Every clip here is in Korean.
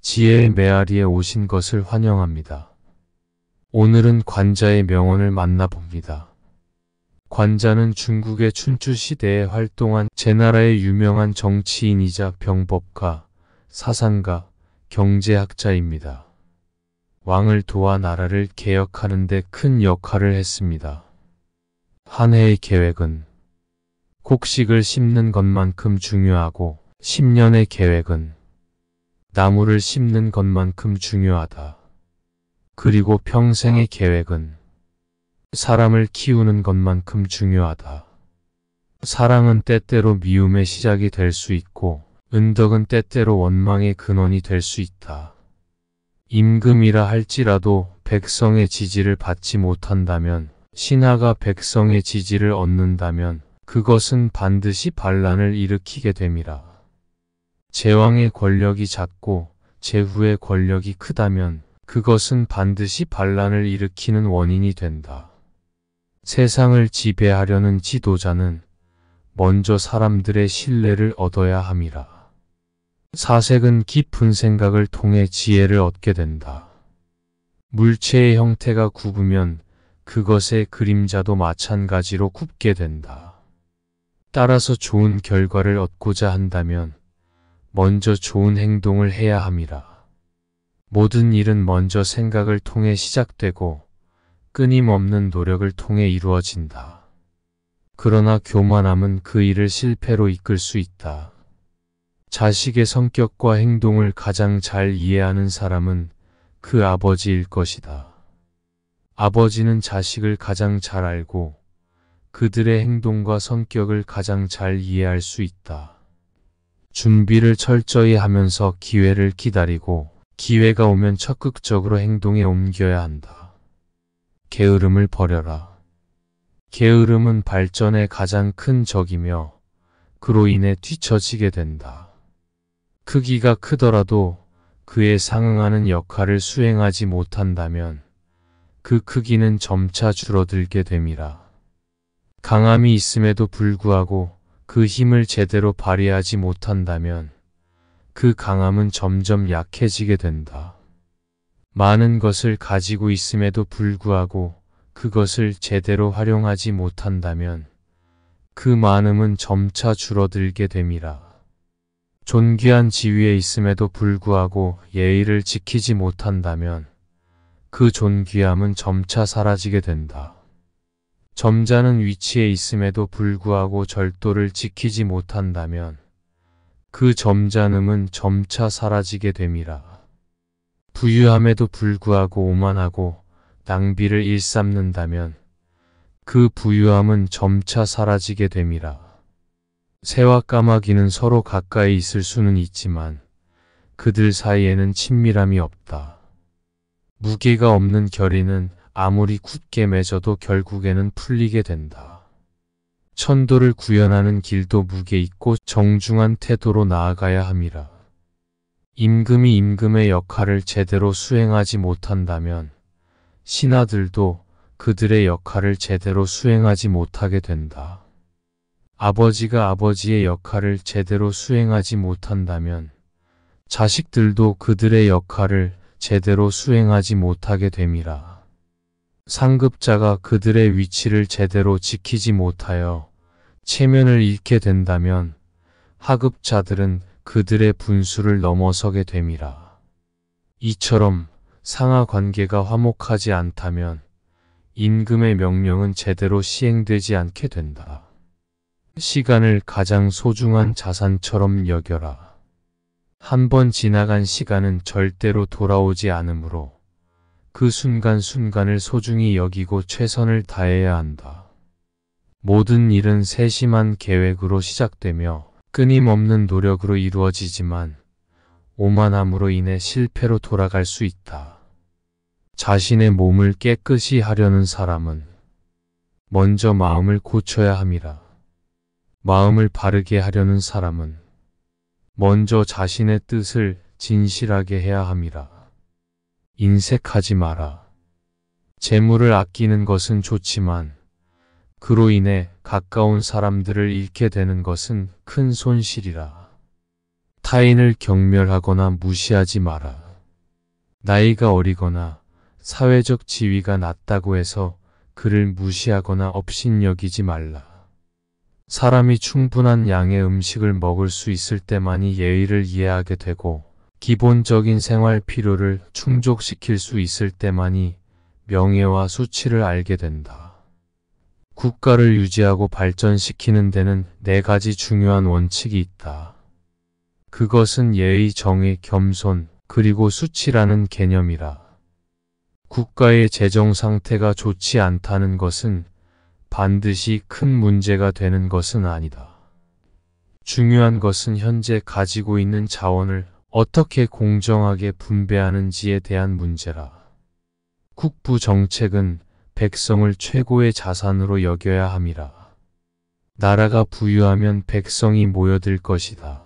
지혜의 메아리에 오신 것을 환영합니다. 오늘은 관자의 명언을 만나봅니다. 관자는 중국의 춘추 시대에 활동한 제나라의 유명한 정치인이자 병법가, 사상가, 경제학자입니다. 왕을 도와 나라를 개혁하는 데 큰 역할을 했습니다. 한 해의 계획은 곡식을 심는 것만큼 중요하고 10년의 계획은 나무를 심는 것만큼 중요하다. 그리고 평생의 계획은 사람을 키우는 것만큼 중요하다. 사랑은 때때로 미움의 시작이 될 수 있고 은덕은 때때로 원망의 근원이 될 수 있다. 임금이라 할지라도 백성의 지지를 받지 못한다면, 신하가 백성의 지지를 얻는다면 그것은 반드시 반란을 일으키게 됨이라. 제왕의 권력이 작고 제후의 권력이 크다면 그것은 반드시 반란을 일으키는 원인이 된다. 세상을 지배하려는 지도자는 먼저 사람들의 신뢰를 얻어야 함이라. 사색은 깊은 생각을 통해 지혜를 얻게 된다. 물체의 형태가 굽으면 그것의 그림자도 마찬가지로 굽게 된다. 따라서 좋은 결과를 얻고자 한다면 먼저 좋은 행동을 해야 함이라. 모든 일은 먼저 생각을 통해 시작되고 끊임없는 노력을 통해 이루어진다. 그러나 교만함은 그 일을 실패로 이끌 수 있다. 자식의 성격과 행동을 가장 잘 이해하는 사람은 그 아버지일 것이다. 아버지는 자식을 가장 잘 알고 그들의 행동과 성격을 가장 잘 이해할 수 있다. 준비를 철저히 하면서 기회를 기다리고 기회가 오면 적극적으로 행동에 옮겨야 한다. 게으름을 버려라. 게으름은 발전의 가장 큰 적이며 그로 인해 뒤처지게 된다. 크기가 크더라도 그에 상응하는 역할을 수행하지 못한다면 그 크기는 점차 줄어들게 됨이라. 강함이 있음에도 불구하고 그 힘을 제대로 발휘하지 못한다면 그 강함은 점점 약해지게 된다. 많은 것을 가지고 있음에도 불구하고 그것을 제대로 활용하지 못한다면 그 많음은 점차 줄어들게 됨이라. 존귀한 지위에 있음에도 불구하고 예의를 지키지 못한다면 그 존귀함은 점차 사라지게 된다. 점잖은 위치에 있음에도 불구하고 절도를 지키지 못한다면 그 점잖음은 점차 사라지게 됨이라. 부유함에도 불구하고 오만하고 낭비를 일삼는다면 그 부유함은 점차 사라지게 됨이라. 새와 까마귀는 서로 가까이 있을 수는 있지만 그들 사이에는 친밀함이 없다. 무게가 없는 결의는 아무리 굳게 맺어도 결국에는 풀리게 된다. 천도를 구현하는 길도 무게 있고 정중한 태도로 나아가야 함이라. 임금이 임금의 역할을 제대로 수행하지 못한다면 신하들도 그들의 역할을 제대로 수행하지 못하게 된다. 아버지가 아버지의 역할을 제대로 수행하지 못한다면 자식들도 그들의 역할을 제대로 수행하지 못하게 됨이라. 상급자가 그들의 위치를 제대로 지키지 못하여 체면을 잃게 된다면 하급자들은 그들의 분수를 넘어서게 됨이라. 이처럼 상하 관계가 화목하지 않다면 임금의 명령은 제대로 시행되지 않게 된다. 시간을 가장 소중한 자산처럼 여겨라. 한 번 지나간 시간은 절대로 돌아오지 않으므로 그 순간순간을 소중히 여기고 최선을 다해야 한다. 모든 일은 세심한 계획으로 시작되며 끊임없는 노력으로 이루어지지만 오만함으로 인해 실패로 돌아갈 수 있다. 자신의 몸을 깨끗이 하려는 사람은 먼저 마음을 고쳐야 함이라. 마음을 바르게 하려는 사람은 먼저 자신의 뜻을 진실하게 해야 함이라. 인색하지 마라. 재물을 아끼는 것은 좋지만 그로 인해 가까운 사람들을 잃게 되는 것은 큰 손실이라. 타인을 경멸하거나 무시하지 마라. 나이가 어리거나 사회적 지위가 낮다고 해서 그를 무시하거나 업신여기지 말라. 사람이 충분한 양의 음식을 먹을 수 있을 때만이 예의를 이해하게 되고 기본적인 생활 필요를 충족시킬 수 있을 때만이 명예와 수치를 알게 된다. 국가를 유지하고 발전시키는 데는 4가지 중요한 원칙이 있다. 그것은 예의, 정의, 겸손, 그리고 수치라는 개념이라. 국가의 재정 상태가 좋지 않다는 것은 반드시 큰 문제가 되는 것은 아니다. 중요한 것은 현재 가지고 있는 자원을 어떻게 공정하게 분배하는지에 대한 문제라. 국부 정책은 백성을 최고의 자산으로 여겨야 함이라. 나라가 부유하면 백성이 모여들 것이다.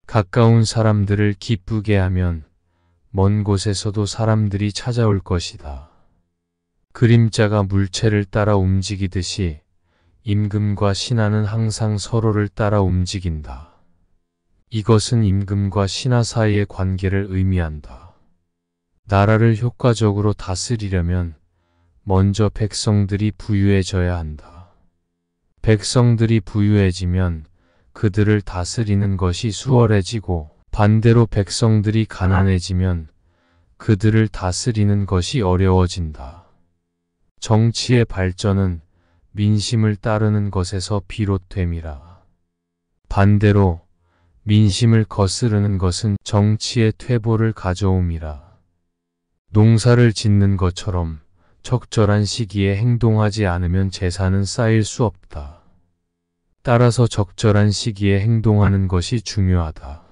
가까운 사람들을 기쁘게 하면 먼 곳에서도 사람들이 찾아올 것이다. 그림자가 물체를 따라 움직이듯이 임금과 신하는 항상 서로를 따라 움직인다. 이것은 임금과 신하 사이의 관계를 의미한다. 나라를 효과적으로 다스리려면 먼저 백성들이 부유해져야 한다. 백성들이 부유해지면 그들을 다스리는 것이 수월해지고 반대로 백성들이 가난해지면 그들을 다스리는 것이 어려워진다. 정치의 발전은 민심을 따르는 것에서 비롯됨이라. 반대로 민심을 거스르는 것은 정치의 퇴보를 가져옴이라. 농사를 짓는 것처럼 적절한 시기에 행동하지 않으면 재산은 쌓일 수 없다. 따라서 적절한 시기에 행동하는 것이 중요하다.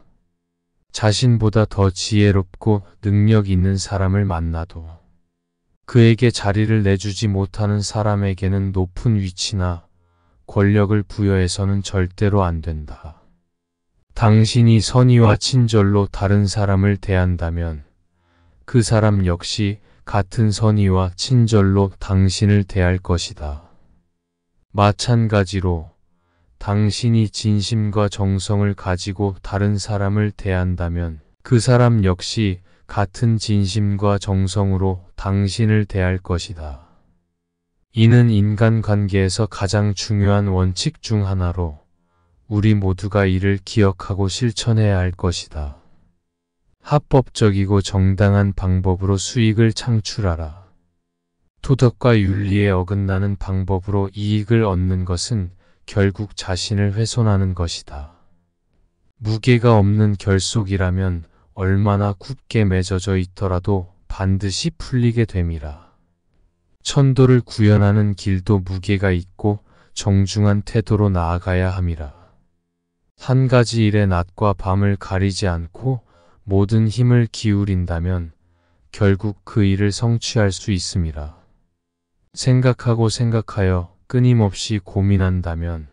자신보다 더 지혜롭고 능력 있는 사람을 만나도 그에게 자리를 내주지 못하는 사람에게는 높은 위치나 권력을 부여해서는 절대로 안 된다. 당신이 선의와 친절로 다른 사람을 대한다면 그 사람 역시 같은 선의와 친절로 당신을 대할 것이다. 마찬가지로 당신이 진심과 정성을 가지고 다른 사람을 대한다면 그 사람 역시 같은 진심과 정성으로 당신을 대할 것이다. 이는 인간관계에서 가장 중요한 원칙 중 하나로 우리 모두가 이를 기억하고 실천해야 할 것이다. 합법적이고 정당한 방법으로 수익을 창출하라. 도덕과 윤리에 어긋나는 방법으로 이익을 얻는 것은 결국 자신을 훼손하는 것이다. 무게가 없는 결속이라면 얼마나 굳게 맺어져 있더라도 반드시 풀리게 됨이라. 천도를 구현하는 길도 무게가 있고 정중한 태도로 나아가야 함이라. 한 가지 일에 낮과 밤을 가리지 않고 모든 힘을 기울인다면 결국 그 일을 성취할 수 있음이라. 생각하고 생각하여 끊임없이 고민한다면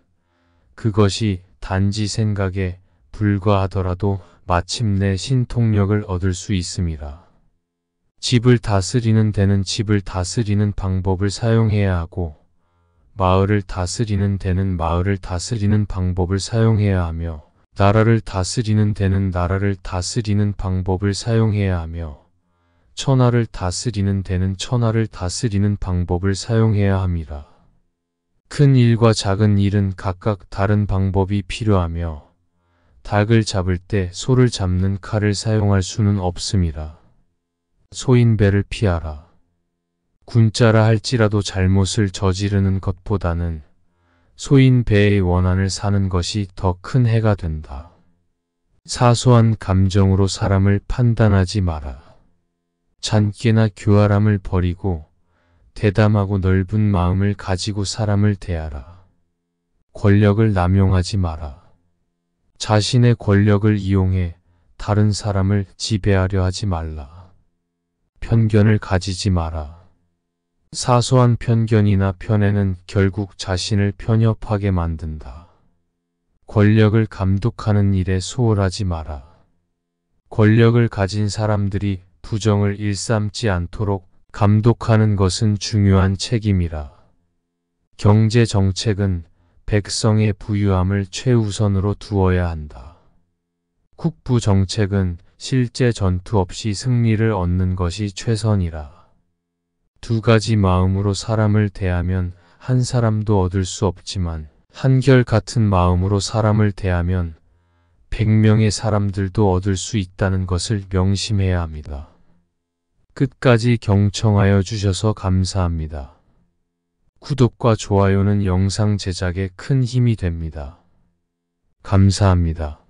그것이 단지 생각에 불과하더라도 마침내 신통력을 얻을 수 있음이라. 집을 다스리는 데는 집을 다스리는 방법을 사용해야 하고 마을을 다스리는 데는 마을을 다스리는 방법을 사용해야 하며 나라를 다스리는 데는 나라를 다스리는 방법을 사용해야 하며 천하를 다스리는 데는 천하를 다스리는 방법을 사용해야 함이라. 큰 일과 작은 일은 각각 다른 방법이 필요하며 닭을 잡을 때 소를 잡는 칼을 사용할 수는 없음이라. 소인배를 피하라. 군자라 할지라도 잘못을 저지르는 것보다는 소인배의 원한을 사는 것이 더 큰 해가 된다. 사소한 감정으로 사람을 판단하지 마라. 잔꾀나 교활함을 버리고 대담하고 넓은 마음을 가지고 사람을 대하라. 권력을 남용하지 마라. 자신의 권력을 이용해 다른 사람을 지배하려 하지 말라. 편견을 가지지 마라. 사소한 편견이나 편애는 결국 자신을 편협하게 만든다. 권력을 감독하는 일에 소홀하지 마라. 권력을 가진 사람들이 부정을 일삼지 않도록 감독하는 것은 중요한 책임이라. 경제 정책은 백성의 부유함을 최우선으로 두어야 한다. 국부 정책은 실제 전투 없이 승리를 얻는 것이 최선이라. 두 가지 마음으로 사람을 대하면 한 사람도 얻을 수 없지만 한결 같은 마음으로 사람을 대하면 100명의 사람들도 얻을 수 있다는 것을 명심해야 합니다. 끝까지 경청하여 주셔서 감사합니다. 구독과 좋아요는 영상 제작에 큰 힘이 됩니다. 감사합니다.